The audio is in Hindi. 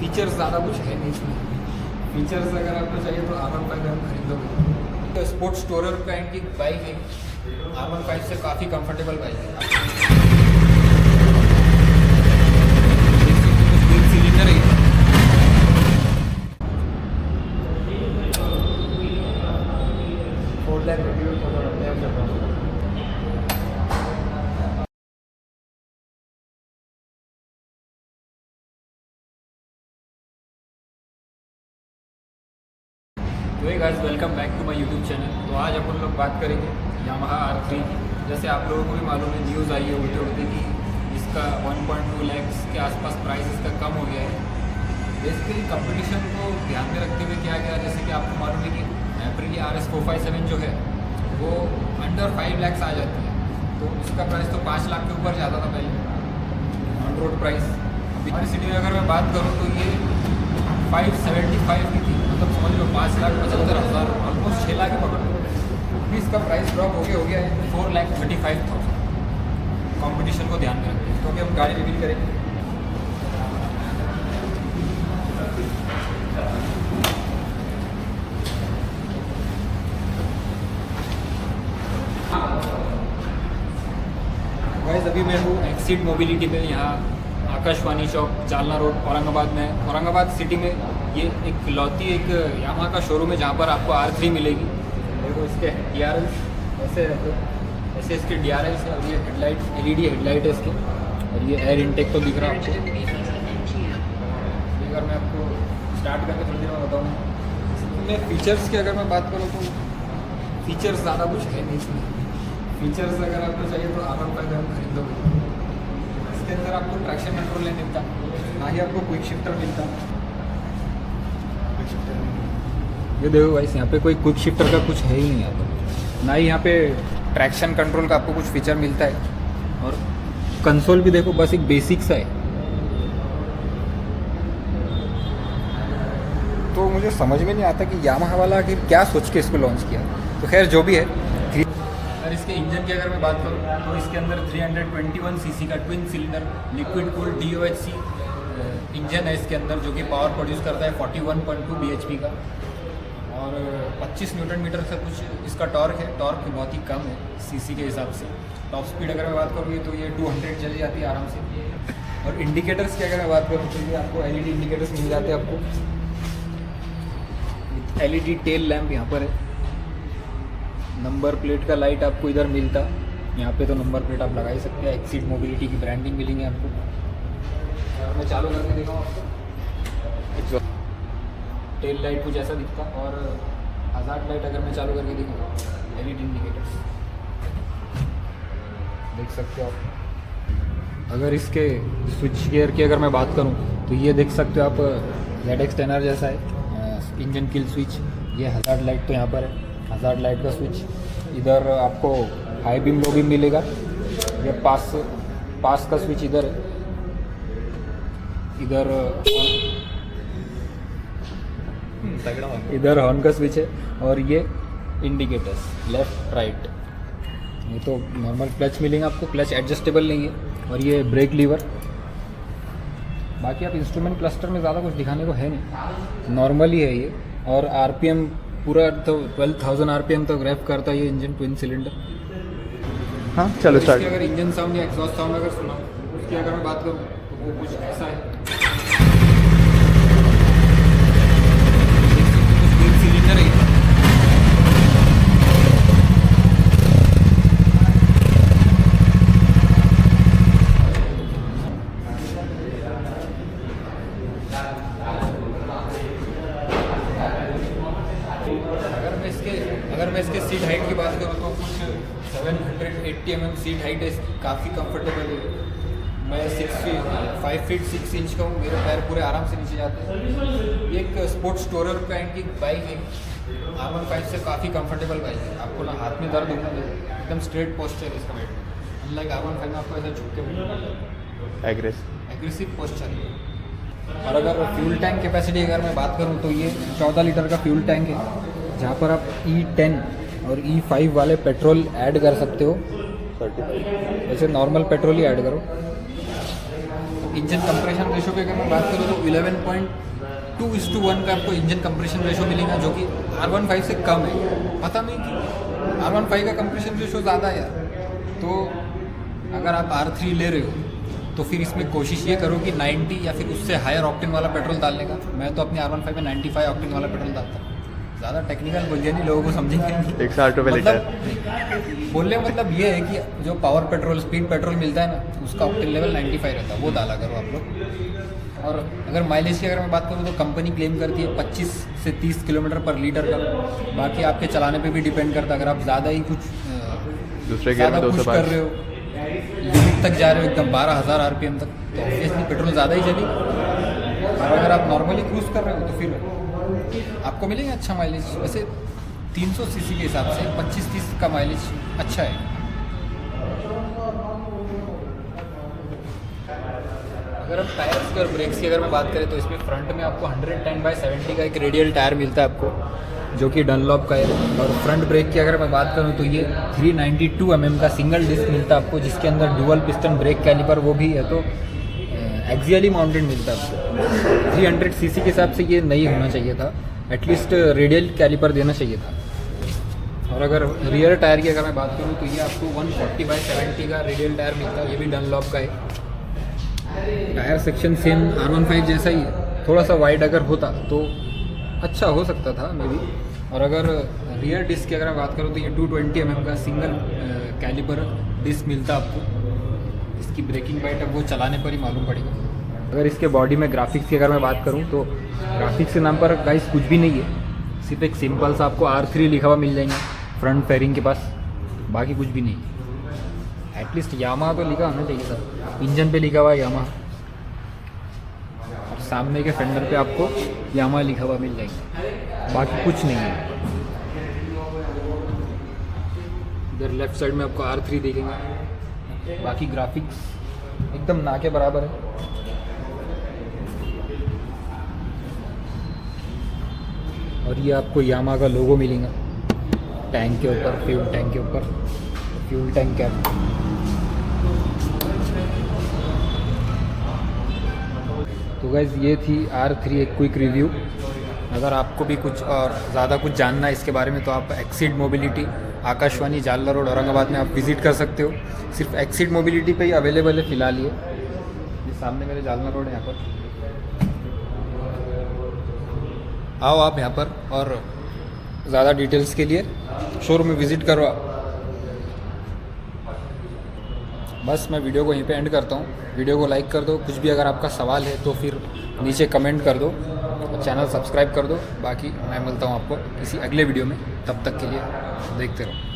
फीचर्स ज़्यादा कुछ है नहीं इसमें। फीचर्स अगर आपको चाहिए तो R15 हम खरीदोगे। तो स्पोर्ट्स टूरर ब्रांड की बाइक है, R15 से काफ़ी कंफर्टेबल बाइक है। सिलेंडर है, तो hey guys, welcome back to my YouTube channel. तो आज अपन लोग बात करेंगे यामाहा R3 की। जैसे आप लोगों को भी मालूम है, न्यूज़ आई है उड़ते उड़ते कि इसका 1.2 लाख के आसपास प्राइस इसका कम हो गया है। बेसिकली कंपटीशन को ध्यान में रखते हुए क्या गया, जैसे कि आपको मालूम है कि Aprilia RS 457 जो है वो अंडर 5 लाख आ जाती है। तो इसका प्राइस तो 5 लाख के ऊपर जाता था पहले ऑन रोड प्राइस। हमारी सिटी में अगर मैं बात करूँ तो ये 575 की थी, मतलब समझ लो 5,75,000, ऑलमोस्ट 6 लाख पकड़ लो। अभी इसका प्राइस ड्रॉप हो गया है 4,35,000। कंपटीशन को ध्यान में रखते हैं तो अभी हम गाड़ी रिवील करेंगे। गाइस, अभी मैं हूँ एक्सीड मोबिलिटी में, यहाँ आकाशवाणी चौक, जालना रोड, औरंगाबाद में। औरंगाबाद सिटी में ये एक लौती एक यामाहा का शोरूम है जहाँ पर आपको R3 मिलेगी। देखो इसके DRLs ऐसे इसके DRLs है, और ये हेडलाइट LED हेडलाइट है इसके, और ये एयर इनटेक तो दिख रहा है आपको। अगर मैं आपको स्टार्ट करके थोड़ी देर में बताऊँ इसमें फीचर्स की अगर मैं बात करूँ तो फीचर्स ज़्यादा कुछ है नहीं इसमें। फीचर्स अगर आपको चाहिए तो R15 हम खरीदोगे। इसके अंदर आपको ट्रैक्शन कंट्रोल नहीं मिलता, ना ही आपको क्विक शिफ्टर मिलता। ये देखो गाइस, यहाँ पे कोई क्विक शिफ्टर का कुछ है ही नहीं यहाँ पर, ना ही यहाँ पे ट्रैक्शन कंट्रोल का आपको कुछ फीचर मिलता है। और कंसोल भी देखो, बस एक बेसिक सा है। तो मुझे समझ में नहीं आता कि यामाहा वाला आखिर क्या सोच के इसको लॉन्च किया। तो खैर जो भी है। अगर इसके इंजन की अगर मैं बात करूँ तो इसके अंदर 321 सीसी का twin cylinder liquid cooled DOHC engine है इसके अंदर, जो कि पावर प्रोड्यूस करता है 41.2 bhp का, और 25 न्यूटन मीटर से कुछ इसका टॉर्क है। टॉर्क बहुत ही कम है सीसी के हिसाब से। टॉप स्पीड अगर मैं बात करूँ तो ये 200 चली जाती है आराम से। और इंडिकेटर्स की अगर मैं बात करूँ तो ये आपको LED इंडिकेटर्स मिल जाते हैं आपको। LED टेल लैम्प यहाँ पर है। नंबर प्लेट का लाइट आपको इधर मिलता, यहाँ पे तो नंबर प्लेट आप लगा ही सकते हैं। एक्सीड मोबिलिटी की ब्रांडिंग मिलेंगे आपको। और मैं चालू करके दिखाऊँ आपको, टेल लाइट कुछ ऐसा दिखता, और हज़ार्ड लाइट अगर मैं चालू करके दिखाऊँ, LED इंडिकेटर्स देख सकते हो आप। अगर इसके स्विच गियर की अगर मैं बात करूँ तो ये देख सकते हो आप, ZX10R जैसा है इंजन किल स्विच। ये हज़ार्ड लाइट तो यहाँ पर है, हज़ार्ड लाइट का स्विच। इधर आपको हाई बीम लो बीम मिलेगा। ये पास का स्विच इधर है। इधर हॉर्न का स्विच है, और ये इंडिकेटर्स लेफ़्ट राइट। ये तो नॉर्मल क्लच मिलेंगे आपको, क्लच एडजस्टेबल नहीं है। और ये ब्रेक लीवर। बाकी आप इंस्ट्रूमेंट क्लस्टर में ज़्यादा कुछ दिखाने को है नहीं, नॉर्मल ही है ये। और RPM पूरा तो 12,000 RPM तक रैप करता है ये इंजन, ट्विन सिलेंडर। हाँ चलो स्टार्ट। अगर इंजन साउंड या एग्जॉस्ट साउंड अगर सुना, उसकी अगर मैं बात करूँ तो वो कुछ ऐसा है। सिलेंडर है, अगर मैं इसके सीट हाइट की बात करूँ तो कुछ 780 mm सीट हाइट है, काफ़ी कंफर्टेबल है। मैं 5 फीट 6 इंच का हूँ, मेरे पैर पूरे आराम से नीचे जाते हैं। ये एक स्पोर्ट्स टूरर ब्रांड की बाइक है, R15 से काफ़ी कंफर्टेबल बाइक है। आपको ना हाथ में दर्द होना चाहिए, एकदम स्ट्रेट पोस्चर है इसका बैठ, अनलाइक R15 में आपको ऐसा झुक के बैठना, एग्रेसिव पोस्चर है। और अगर फ्यूल टैंक कैपेसिटी अगर मैं बात करूँ तो ये 14 लीटर का फ्यूल टैंक है, जहाँ पर आप E10 और E5 वाले पेट्रोल ऐड कर सकते हो। वैसे नॉर्मल पेट्रोल ही ऐड करो। इंजन कंप्रेशन रेशो की अगर मैं बात करूँ तो 11.2:1 का आपको इंजन कंप्रेशन रेशो मिलेगा, जो कि R15 से कम है। पता नहीं कि R15 का कंप्रेशन रेशो ज़्यादा है यार। तो अगर आप R3 ले रहे हो तो फिर इसमें कोशिश ये करो कि 90 या फिर उससे हायर ऑक्टेन वाला पेट्रोल डालने का। मैं तो अपने R15 में 95 ऑक्टेन वाला पेट्रोल डालता हूँ। ज़्यादा टेक्निकल बोलिए नहीं, लोगों को समझेंगे नहीं। 160 रुपये लीटर बोलने का मतलब ये है कि जो पावर पेट्रोल, स्पीड पेट्रोल मिलता है ना, उसका ऑक्टेन लेवल 95 रहता है, वो डाला करो आप लोग। और अगर माइलेज की अगर मैं बात करूँ तो कंपनी क्लेम करती है 25 से 30 किलोमीटर पर लीटर का। बाकी आपके चलाने पे भी डिपेंड करता है। अगर आप ज़्यादा ही कुछ दूसरे गियर में 205 कर रहे हो, लिमिट तक जा रहे हो एकदम 12,000 RPM तक, तो ऑब्वियसली पेट्रोल ज़्यादा ही चलेगी। और अगर आप नॉर्मली क्रूज कर रहे हो तो फिर आपको मिलेगा अच्छा माइलेज। वैसे 300 सीसी के हिसाब से 25-30 का माइलेज अच्छा है। अगर हम टायर्स और ब्रेक्स की अगर मैं बात करें तो इसमें फ्रंट में आपको 110/70 का एक रेडियल टायर मिलता है आपको, जो कि डनलॉप का है। और फ्रंट ब्रेक की अगर मैं बात करूं तो ये 392 mm का सिंगल डिस्क मिलता है आपको, जिसके अंदर डुअल पिस्टन ब्रेक कैलिपर वो भी है, तो एक्सियली माउंटेड मिलता है आपको। 300 सीसी के हिसाब से ये नहीं होना चाहिए था, एटलीस्ट रेडियल कैलिपर देना चाहिए था। और अगर रियर टायर की अगर मैं बात करूँ तो ये आपको 140/70 का रेडियल टायर मिलता है, ये भी डनलॉप का है। टायर सेक्शन सेम R15 जैसा ही है, थोड़ा सा वाइड अगर होता तो अच्छा हो सकता था मे बी। और अगर रियर डिस्क की अगर मैं बात करूँ तो ये 220 mm का सिंगल कैलिपर डिस्क मिलता है आपको। इसकी ब्रेकिंग बाइट अब वो चलाने पर ही मालूम पड़ेगा। अगर इसके बॉडी में ग्राफिक्स की अगर मैं बात करूँ तो ग्राफिक्स के नाम पर गाइस कुछ भी नहीं है, सिर्फ एक सिंपल सा आपको R3 लिखा हुआ मिल जाएगा फ्रंट फेयरिंग के पास, बाकी कुछ भी नहीं। एटलीस्ट यामाहा तो लिखा होना चाहिए था, इंजन पे लिखा हुआ है यामाहा, और सामने के फेंडर पे आपको यामाहा लिखा हुआ मिल जाएगा, बाकी कुछ नहीं है। इधर लेफ्ट साइड में आपको R3 देखेंगे, बाकी ग्राफिक्स एकदम ना के बराबर है। और ये आपको यामाहा का लोगो मिलेगा टैंक के ऊपर, फ्यूल टैंक के ऊपर, फ्यूल टैंक कैप। तो गाइस ये थी R3 एक क्विक रिव्यू। अगर आपको भी कुछ और ज़्यादा कुछ जानना है इसके बारे में तो आप exceed mobility Akashvani Jalna road Aurangabad में आप विज़िट कर सकते हो। सिर्फ एक्सीड मोबिलिटी पे ही अवेलेबल है फ़िलहाल ये सामने मेरे जालना रोड है, यहाँ पर आओ आप यहाँ पर, और ज़्यादा डिटेल्स के लिए शोरूम में विज़िट करो आप। बस मैं वीडियो को यहीं पे एंड करता हूँ। वीडियो को लाइक कर दो, कुछ भी अगर आपका सवाल है तो फिर नीचे कमेंट कर दो, और चैनल सब्सक्राइब कर दो। बाकी मैं मिलता हूँ आपको किसी अगले वीडियो में, तब तक के लिए देखते रहो।